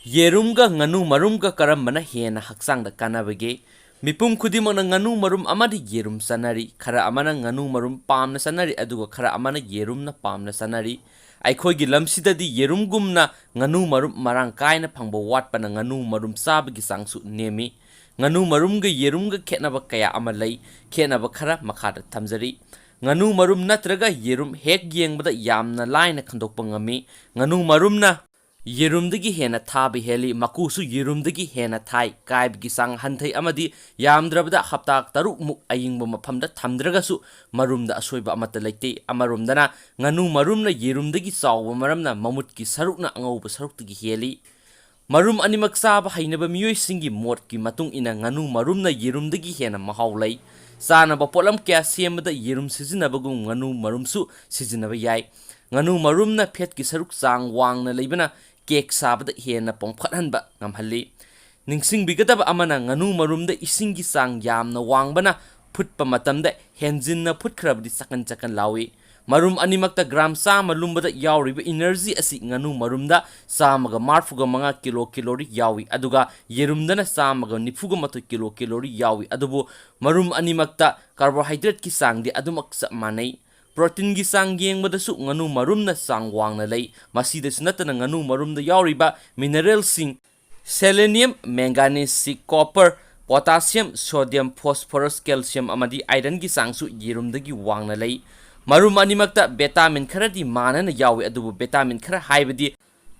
Yerumga nganu marumga karambana hena haksangda kanabage mipum khudimana nganu marum amadi yerum sanari khara amana nganu marum pamna sanari aduga khara amana yerumna pamna sanari aikhoigi lamsidadi yerumgumna nganu marum marang kaina phangba watpana nganu marum sabagi sangsu nemi nganu marumga yerumga khenaba kaya amalai khenaba khara makhada thamjari nganu marum natraga yerum hek yengbada yamna laina khandokpa ngami nganu marumna yerumdagi hena thabi heli makusu yerumdagi hena thai kaibgi sang hanthai amadi yamdrabada hapta taruk muk ayingbo maphamda thamdragasu marumda asoiba amata leite amarumdana nganu marumna yerumdagi chawba maramna mamutki sarukna angauba saruktagi heli marum animak saba hainaba miyoi singi motki matung ina nganu marumna yerumdagi hena mahaulai sanaba polam kya semada yerum sizinabagum nganu marumsu sizinaba yai nganu marumna phetki saruk sang wangna leibana cake sabada hena pongphathanba ngamhalli ningsing bigadaba amana nganu marumda isingi sang yamna wangbana phutpa matamda henjinna phutkrabdi sakan chakan lawi marum animakta gram sama lumbada yawriba energy asi nganu marumda samaga marfuga manga kilo kilori yawi aduga yerumdana samaga nifuga mato kilo kilori yawi adubu marum animakta carbohydrate ki sangdi adumak sa manai protein gi sang yengbadasu nganu marumna sang wangna lei masidasu natana nganu marumda yawriba mineral sing selenium manganese copper potassium sodium phosphorus calcium amadi iron gi sangsu yerumdagi wangna lei marum animakta vitamin kharadi manana yawi adubu vitamin khara haibadi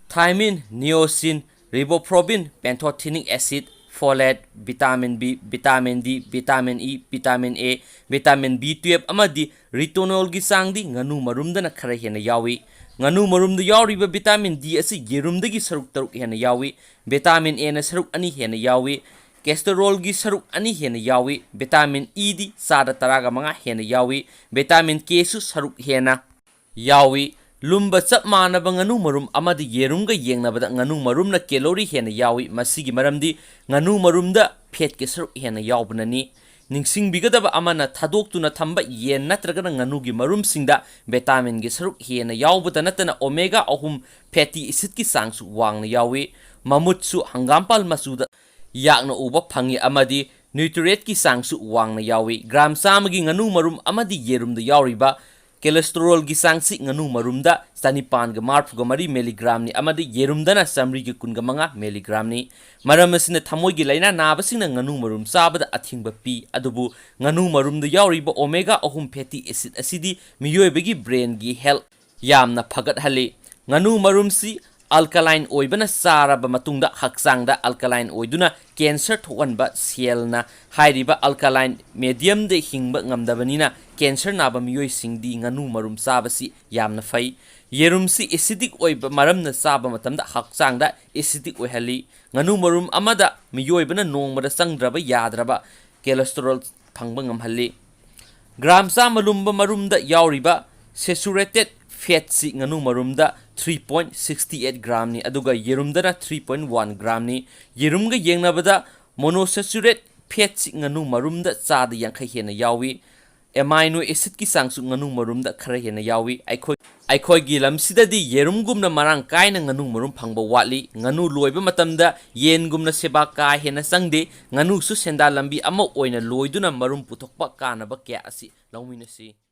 thiamine niacin riboflavin pantothenic acid folate vitamin B vitamin D vitamin E vitamin A vitamin B12 amadi retinol gi sangdi nganu marumdana khara hena yawi nganu marumda yawriba vitamin D asi yerumdagi saruk taruk hena yawi vitamin A na saruk ani hena yawi cholesterol gi saruk ani hena yawi vitamin E di sada taraga manga hena yawi vitamin K su saruk hena yawi lumba chap manaba nganu marum amadi yerumga yengnabada nganu marumna calorie hena yawi masigi maramdi nganu marumda fat ke saruk hena yawbnani ningsing bigadaba amana thadoktuna thamba yen natragana nganu gi marum singda vitamin gi saruk hena yawbada natana omega 3 fatty acid ki sangsu wangna yawi mamutsu hangampal masuda yakna uba phangi amadi nutrient ki sangsu wangna yawi gram samagi nganu marum amadi yerumda yawriba cholesterol gi sangsi nganu marumda stanipan ga marfuga mari milligram ni amadi yerumdana samri gi kunga manga milligram ni maramasina thamoi gi laina nabasina nganu marum sabada athingba pi adubu nganu marumda yawriba omega 3 fatty acid asidi miyoibagi brain gi health yamna phagat hali nganu marumsi alkaline oibana saraba matungda haksangda alkaline oiduna cancer thokanba cell-na hairiba alkaline medium de hingba ngamdabanina cancer naba miyoi singdi nganu marum sabasi yamna fai yerumsi acidic oiba maramna saba matamda haksangda acidic oihali nganu marum amada miyoibana nongmada sangdraba yadraba cholesterol phangba ngamhalli gram samalumba marumda yawriba saturated fat si nganu marumda 3.68 gram ni aduga yerumdana 3.1 gram ni yerumga yengnabada monosaturate fat si nganu marumda chada yankhai hena yawi amino acid ki sangsu nganu marumda khara hena yawi aikhoi gi lamsidadi yerumgumna marang kaina nganu marum phangba watli nganu loiba matamda yengumna seba ka hena sangde nganu su senda lambi ama oina loiduna marum puthokpa kanaba kya asi lawminasi